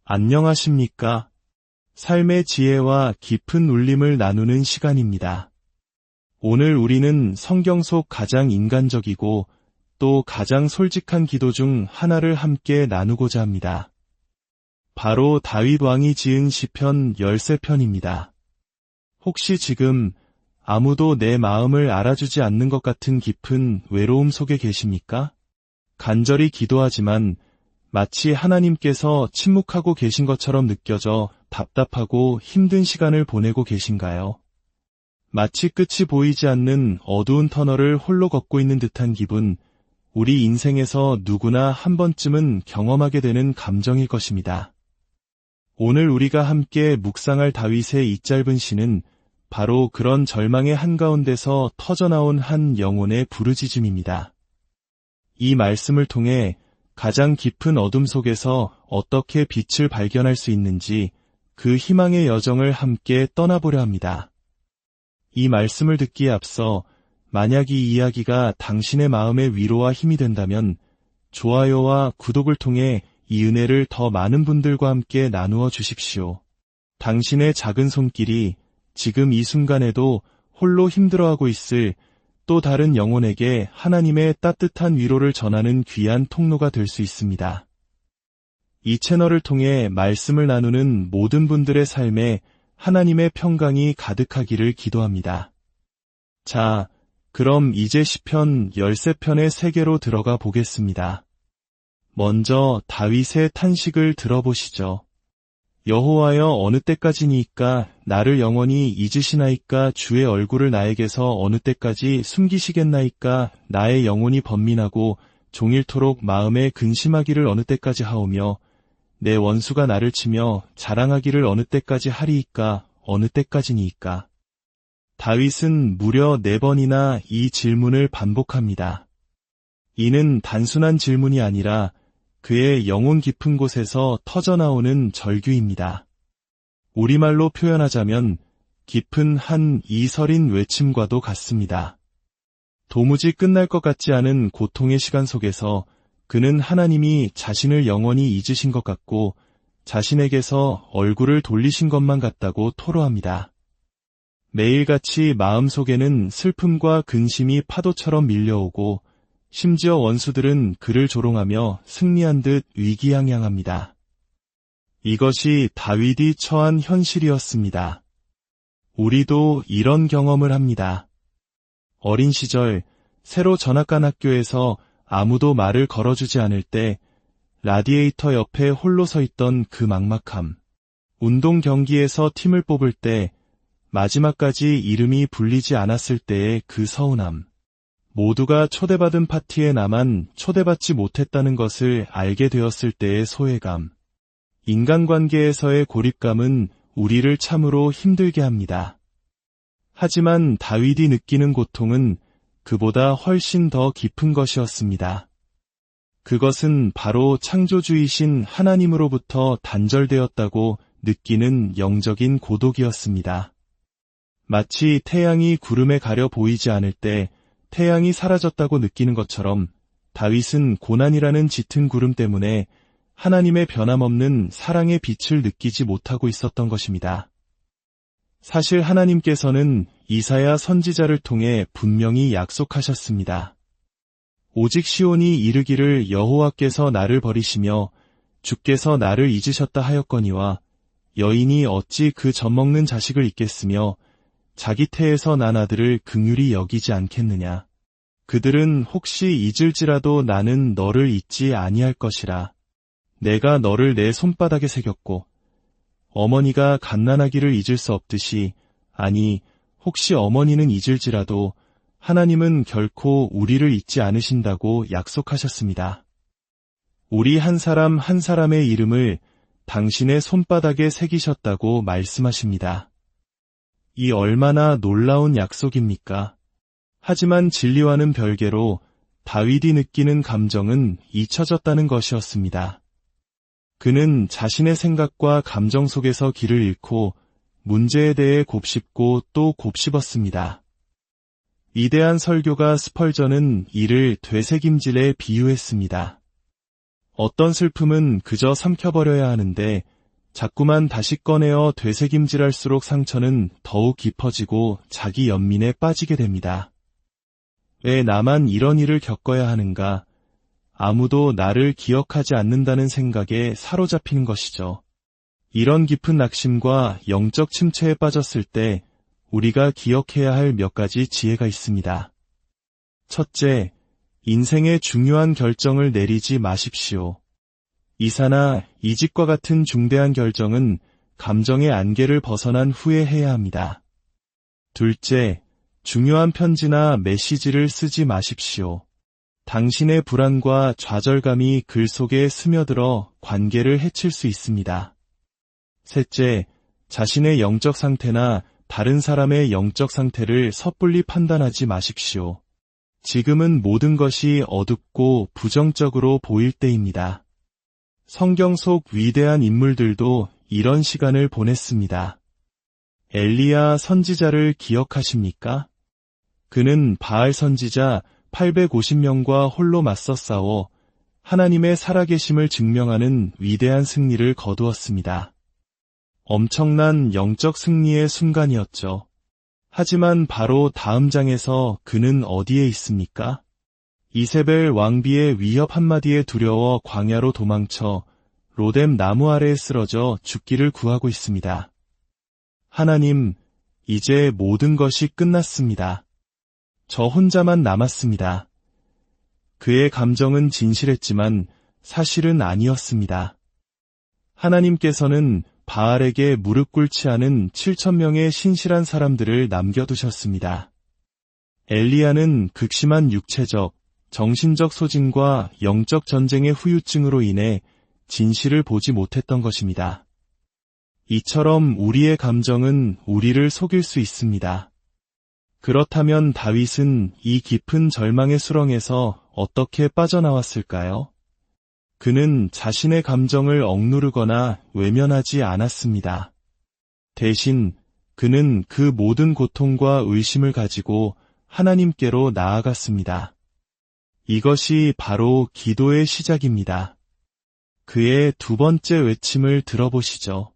안녕하십니까? 삶의 지혜와 깊은 울림을 나누는 시간입니다. 오늘 우리는 성경 속 가장 인간적이고 또 가장 솔직한 기도 중 하나를 함께 나누고자 합니다. 바로 다윗 왕이 지은 시편 13편입니다. 혹시 지금 아무도 내 마음을 알아주지 않는 것 같은 깊은 외로움 속에 계십니까? 간절히 기도하지만 마치 하나님께서 침묵하고 계신 것처럼 느껴져 답답하고 힘든 시간을 보내고 계신가요? 마치 끝이 보이지 않는 어두운 터널을 홀로 걷고 있는 듯한 기분, 우리 인생에서 누구나 한 번쯤은 경험하게 되는 감정일 것입니다. 오늘 우리가 함께 묵상할 다윗의 이 짧은 시는 바로 그런 절망의 한가운데서 터져나온 한 영혼의 부르짖음입니다. 이 말씀을 통해 가장 깊은 어둠 속에서 어떻게 빛을 발견할 수 있는지 그 희망의 여정을 함께 떠나보려 합니다. 이 말씀을 듣기에 앞서 만약 이 이야기가 당신의 마음의 위로와 힘이 된다면 좋아요와 구독을 통해 이 은혜를 더 많은 분들과 함께 나누어 주십시오. 당신의 작은 손길이 지금 이 순간에도 홀로 힘들어하고 있을 또 다른 영혼에게 하나님의 따뜻한 위로를 전하는 귀한 통로가 될 수 있습니다. 이 채널을 통해 말씀을 나누는 모든 분들의 삶에 하나님의 평강이 가득하기를 기도합니다. 자, 그럼 이제 시편 13편의 세계로 들어가 보겠습니다. 먼저 다윗의 탄식을 들어보시죠. 여호와여 어느 때까지니이까 나를 영원히 잊으시나이까 주의 얼굴을 나에게서 어느 때까지 숨기시겠나이까 나의 영혼이 번민하고 종일토록 마음에 근심하기를 어느 때까지 하오며 내 원수가 나를 치며 자랑하기를 어느 때까지 하리이까 어느 때까지니이까. 다윗은 무려 4번이나 이 질문을 반복합니다. 이는 단순한 질문이 아니라 그의 영혼 깊은 곳에서 터져나오는 절규입니다. 우리말로 표현하자면 깊은 한 이설인 외침과도 같습니다. 도무지 끝날 것 같지 않은 고통의 시간 속에서 그는 하나님이 자신을 영원히 잊으신 것 같고 자신에게서 얼굴을 돌리신 것만 같다고 토로합니다. 매일같이 마음속에는 슬픔과 근심이 파도처럼 밀려오고 심지어 원수들은 그를 조롱하며 승리한 듯 위기양양합니다. 이것이 다윗이 처한 현실이었습니다. 우리도 이런 경험을 합니다. 어린 시절 새로 전학 간 학교에서 아무도 말을 걸어주지 않을 때 라디에이터 옆에 홀로 서 있던 그 막막함, 운동 경기에서 팀을 뽑을 때 마지막까지 이름이 불리지 않았을 때의 그 서운함, 모두가 초대받은 파티에 나만 초대받지 못했다는 것을 알게 되었을 때의 소외감, 인간관계에서의 고립감은 우리를 참으로 힘들게 합니다. 하지만 다윗이 느끼는 고통은 그보다 훨씬 더 깊은 것이었습니다. 그것은 바로 창조주이신 하나님으로부터 단절되었다고 느끼는 영적인 고독이었습니다. 마치 태양이 구름에 가려 보이지 않을 때 태양이 사라졌다고 느끼는 것처럼 다윗은 고난이라는 짙은 구름 때문에 하나님의 변함없는 사랑의 빛을 느끼지 못하고 있었던 것입니다. 사실 하나님께서는 이사야 선지자를 통해 분명히 약속하셨습니다. 오직 시온이 이르기를 여호와께서 나를 버리시며 주께서 나를 잊으셨다 하였거니와 여인이 어찌 그 젖먹는 자식을 잊겠으며 자기 태에서 난 아들을 긍휼히 여기지 않겠느냐. 그들은 혹시 잊을지라도 나는 너를 잊지 아니할 것이라. 내가 너를 내 손바닥에 새겼고 어머니가 갓난아기를 잊을 수 없듯이 아니 혹시 어머니는 잊을지라도 하나님은 결코 우리를 잊지 않으신다고 약속하셨습니다. 우리 한 사람 한 사람의 이름을 당신의 손바닥에 새기셨다고 말씀하십니다. 이 얼마나 놀라운 약속입니까? 하지만 진리와는 별개로 다윗이 느끼는 감정은 잊혀졌다는 것이었습니다. 그는 자신의 생각과 감정 속에서 길을 잃고 문제에 대해 곱씹고 또 곱씹었습니다. 위대한 설교가 스펄전은 이를 되새김질에 비유했습니다. 어떤 슬픔은 그저 삼켜버려야 하는데 자꾸만 다시 꺼내어 되새김질할수록 상처는 더욱 깊어지고 자기 연민에 빠지게 됩니다. 왜 나만 이런 일을 겪어야 하는가? 아무도 나를 기억하지 않는다는 생각에 사로잡히는 것이죠. 이런 깊은 낙심과 영적 침체에 빠졌을 때 우리가 기억해야 할 몇 가지 지혜가 있습니다. 첫째, 인생의 중요한 결정을 내리지 마십시오. 이사나 이직과 같은 중대한 결정은 감정의 안개를 벗어난 후에 해야 합니다. 둘째, 중요한 편지나 메시지를 쓰지 마십시오. 당신의 불안과 좌절감이 글 속에 스며들어 관계를 해칠 수 있습니다. 셋째, 자신의 영적 상태나 다른 사람의 영적 상태를 섣불리 판단하지 마십시오. 지금은 모든 것이 어둡고 부정적으로 보일 때입니다. 성경 속 위대한 인물들도 이런 시간을 보냈습니다. 엘리야 선지자를 기억하십니까? 그는 바알 선지자 850명과 홀로 맞서 싸워 하나님의 살아계심을 증명하는 위대한 승리를 거두었습니다. 엄청난 영적 승리의 순간이었죠. 하지만 바로 다음 장에서 그는 어디에 있습니까? 이세벨 왕비의 위협 한마디에 두려워 광야로 도망쳐 로뎀 나무 아래에 쓰러져 죽기를 구하고 있습니다. 하나님, 이제 모든 것이 끝났습니다. 저 혼자만 남았습니다. 그의 감정은 진실했지만 사실은 아니었습니다. 하나님께서는 바알에게 무릎 꿇지 않은 7,000명의 신실한 사람들을 남겨두셨습니다. 엘리야는 극심한 육체적, 정신적 소진과 영적 전쟁의 후유증으로 인해 진실을 보지 못했던 것입니다. 이처럼 우리의 감정은 우리를 속일 수 있습니다. 그렇다면 다윗은 이 깊은 절망의 수렁에서 어떻게 빠져나왔을까요? 그는 자신의 감정을 억누르거나 외면하지 않았습니다. 대신 그는 그 모든 고통과 의심을 가지고 하나님께로 나아갔습니다. 이것이 바로 기도의 시작입니다. 그의 두 번째 외침을 들어보시죠.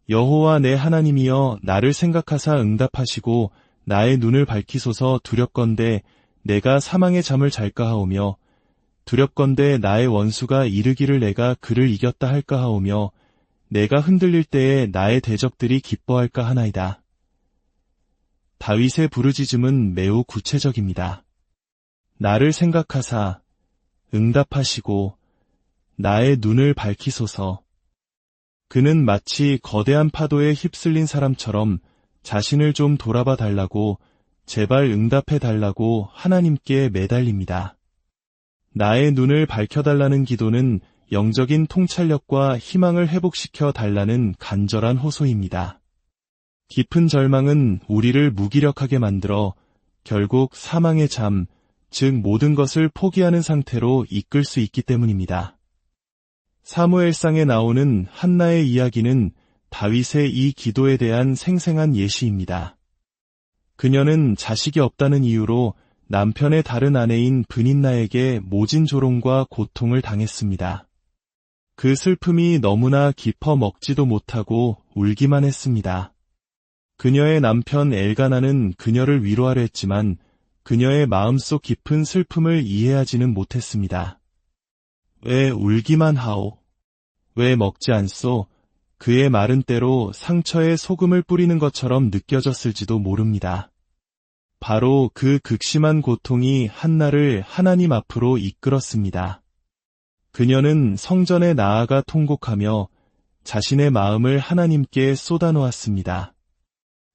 여호와 내 하나님이여 나를 생각하사 응답하시고 나의 눈을 밝히소서. 두렵건대 내가 사망의 잠을 잘까 하오며 두렵건대 나의 원수가 이르기를 내가 그를 이겼다 할까 하오며 내가 흔들릴 때에 나의 대적들이 기뻐할까 하나이다. 다윗의 부르짖음은 매우 구체적입니다. 나를 생각하사 응답하시고 나의 눈을 밝히소서. 그는 마치 거대한 파도에 휩쓸린 사람처럼 자신을 좀 돌아봐 달라고, 제발 응답해 달라고 하나님께 매달립니다. 나의 눈을 밝혀달라는 기도는 영적인 통찰력과 희망을 회복시켜 달라는 간절한 호소입니다. 깊은 절망은 우리를 무기력하게 만들어 결국 사망의 잠, 즉 모든 것을 포기하는 상태로 이끌 수 있기 때문입니다. 사무엘상에 나오는 한나의 이야기는 다윗의 이 기도에 대한 생생한 예시입니다. 그녀는 자식이 없다는 이유로 남편의 다른 아내인 브닌나에게 모진 조롱과 고통을 당했습니다. 그 슬픔이 너무나 깊어 먹지도 못하고 울기만 했습니다. 그녀의 남편 엘가나는 그녀를 위로하려 했지만 그녀의 마음속 깊은 슬픔을 이해하지는 못했습니다. 왜 울기만 하오? 왜 먹지 않소? 그의 말은 때로 상처에 소금을 뿌리는 것처럼 느껴졌을지도 모릅니다. 바로 그 극심한 고통이 한나를 하나님 앞으로 이끌었습니다. 그녀는 성전에 나아가 통곡하며 자신의 마음을 하나님께 쏟아놓았습니다.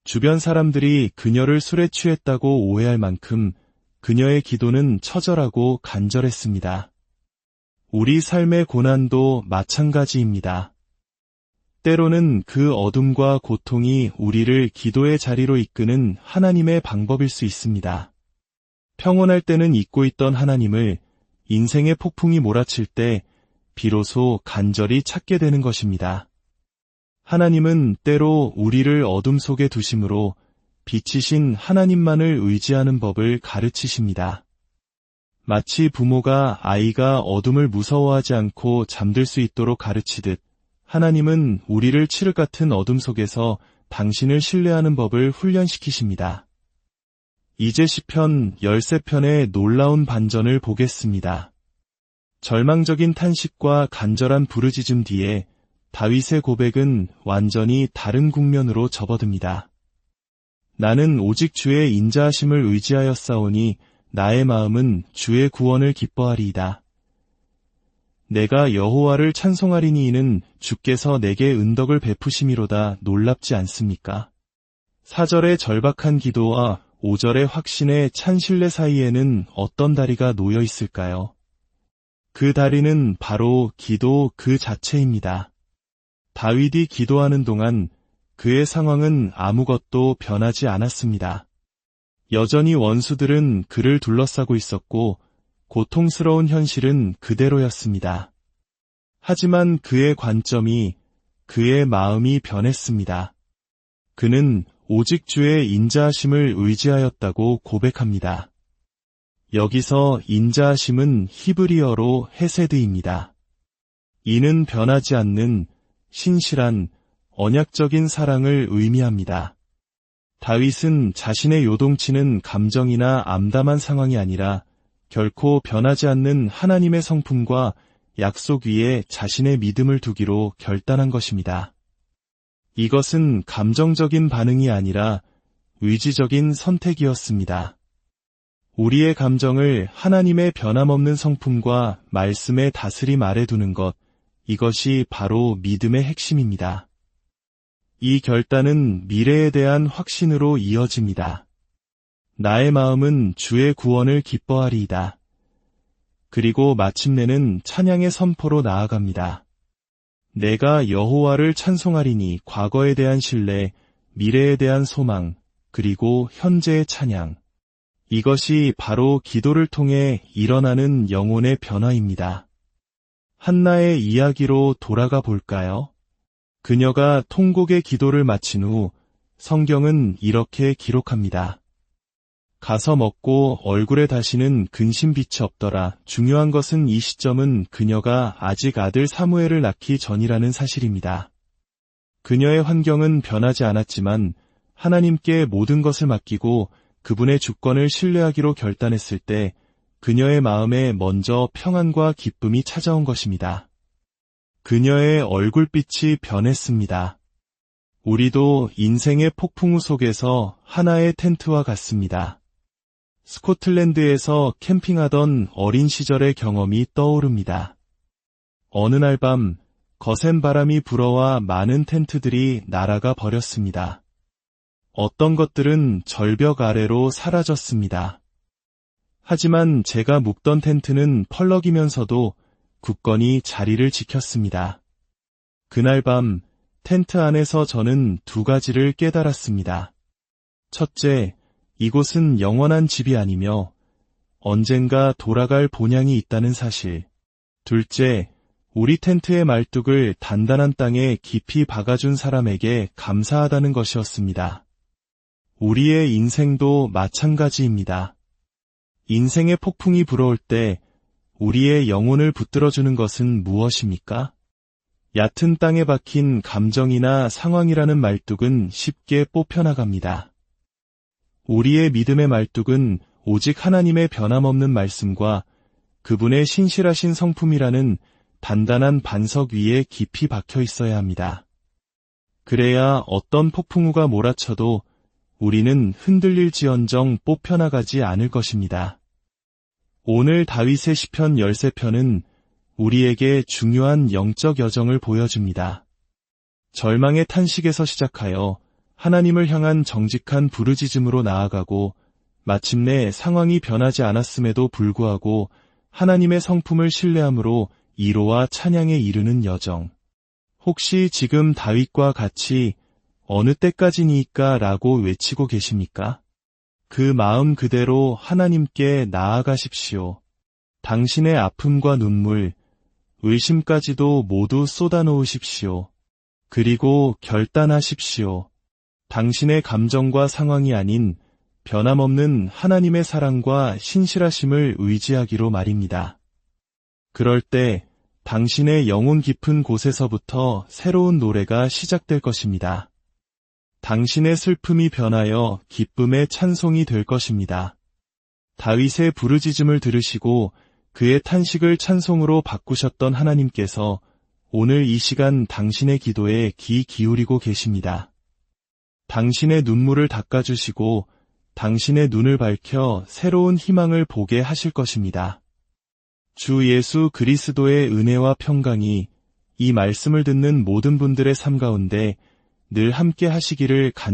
주변 사람들이 그녀를 술에 취했다고 오해할 만큼 그녀의 기도는 처절하고 간절했습니다. 우리 삶의 고난도 마찬가지입니다. 때로는 그 어둠과 고통이 우리를 기도의 자리로 이끄는 하나님의 방법일 수 있습니다. 평온할 때는 잊고 있던 하나님을 인생의 폭풍이 몰아칠 때 비로소 간절히 찾게 되는 것입니다. 하나님은 때로 우리를 어둠 속에 두심으로 빛이신 하나님만을 의지하는 법을 가르치십니다. 마치 부모가 아이가 어둠을 무서워하지 않고 잠들 수 있도록 가르치듯 하나님은 우리를 칠흑 같은 어둠 속에서 당신을 신뢰하는 법을 훈련시키십니다. 이제 시편 13편의 놀라운 반전을 보겠습니다. 절망적인 탄식과 간절한 부르짖음 뒤에 다윗의 고백은 완전히 다른 국면으로 접어듭니다. 나는 오직 주의 인자하심을 의지하였사오니 나의 마음은 주의 구원을 기뻐하리이다. 내가 여호와를 찬송하리니 이는 주께서 내게 은덕을 베푸심이로다. 놀랍지 않습니까? 4절의 절박한 기도와 5절의 확신의 찬 신뢰 사이에는 어떤 다리가 놓여 있을까요? 그 다리는 바로 기도 그 자체입니다. 다윗이 기도하는 동안 그의 상황은 아무것도 변하지 않았습니다. 여전히 원수들은 그를 둘러싸고 있었고 고통스러운 현실은 그대로였습니다. 하지만 그의 관점이, 그의 마음이 변했습니다. 그는 오직 주의 인자하심을 의지하였다고 고백합니다. 여기서 인자하심은 히브리어로 헤세드입니다. 이는 변하지 않는 신실한 언약적인 사랑을 의미합니다. 다윗은 자신의 요동치는 감정이나 암담한 상황이 아니라 결코 변하지 않는 하나님의 성품과 약속 위에 자신의 믿음을 두기로 결단한 것입니다. 이것은 감정적인 반응이 아니라 의지적인 선택이었습니다. 우리의 감정을 하나님의 변함없는 성품과 말씀의 다스림 아래 두는 것, 이것이 바로 믿음의 핵심입니다. 이 결단은 미래에 대한 확신으로 이어집니다. 나의 마음은 주의 구원을 기뻐하리이다. 그리고 마침내는 찬양의 선포로 나아갑니다. 내가 여호와를 찬송하리니 과거에 대한 신뢰, 미래에 대한 소망, 그리고 현재의 찬양. 이것이 바로 기도를 통해 일어나는 영혼의 변화입니다. 한나의 이야기로 돌아가 볼까요? 그녀가 통곡의 기도를 마친 후 성경은 이렇게 기록합니다. 가서 먹고 얼굴에 다시는 근심빛이 없더라. 중요한 것은 이 시점은 그녀가 아직 아들 사무엘을 낳기 전이라는 사실입니다. 그녀의 환경은 변하지 않았지만 하나님께 모든 것을 맡기고 그분의 주권을 신뢰하기로 결단했을 때 그녀의 마음에 먼저 평안과 기쁨이 찾아온 것입니다. 그녀의 얼굴빛이 변했습니다. 우리도 인생의 폭풍우 속에서 하나의 텐트와 같습니다. 스코틀랜드에서 캠핑하던 어린 시절의 경험이 떠오릅니다. 어느 날 밤 거센 바람이 불어와 많은 텐트들이 날아가 버렸습니다. 어떤 것들은 절벽 아래로 사라졌습니다. 하지만 제가 묵던 텐트는 펄럭이면서도 굳건히 자리를 지켰습니다. 그날 밤 텐트 안에서 저는 두 가지를 깨달았습니다. 첫째, 이곳은 영원한 집이 아니며 언젠가 돌아갈 본향이 있다는 사실. 둘째, 우리 텐트의 말뚝을 단단한 땅에 깊이 박아준 사람에게 감사하다는 것이었습니다. 우리의 인생도 마찬가지입니다. 인생의 폭풍이 불어올 때 우리의 영혼을 붙들어주는 것은 무엇입니까? 얕은 땅에 박힌 감정이나 상황이라는 말뚝은 쉽게 뽑혀나갑니다. 우리의 믿음의 말뚝은 오직 하나님의 변함없는 말씀과 그분의 신실하신 성품이라는 단단한 반석 위에 깊이 박혀 있어야 합니다. 그래야 어떤 폭풍우가 몰아쳐도 우리는 흔들릴지언정 뽑혀나가지 않을 것입니다. 오늘 다윗의 시편 13편은 우리에게 중요한 영적 여정을 보여줍니다. 절망의 탄식에서 시작하여 하나님을 향한 정직한 부르짖음으로 나아가고 마침내 상황이 변하지 않았음에도 불구하고 하나님의 성품을 신뢰함으로 이로와 찬양에 이르는 여정. 혹시 지금 다윗과 같이 어느 때까지니까 라고 외치고 계십니까? 그 마음 그대로 하나님께 나아가십시오. 당신의 아픔과 눈물, 의심까지도 모두 쏟아놓으십시오. 그리고 결단하십시오. 당신의 감정과 상황이 아닌 변함없는 하나님의 사랑과 신실하심을 의지하기로 말입니다. 그럴 때 당신의 영혼 깊은 곳에서부터 새로운 노래가 시작될 것입니다. 당신의 슬픔이 변하여 기쁨의 찬송이 될 것입니다. 다윗의 부르짖음을 들으시고 그의 탄식을 찬송으로 바꾸셨던 하나님께서 오늘 이 시간 당신의 기도에 귀 기울이고 계십니다. 당신의 눈물을 닦아주시고 당신의 눈을 밝혀 새로운 희망을 보게 하실 것입니다. 주 예수 그리스도의 은혜와 평강이 이 말씀을 듣는 모든 분들의 삶 가운데 늘 함께 하시기를 간절히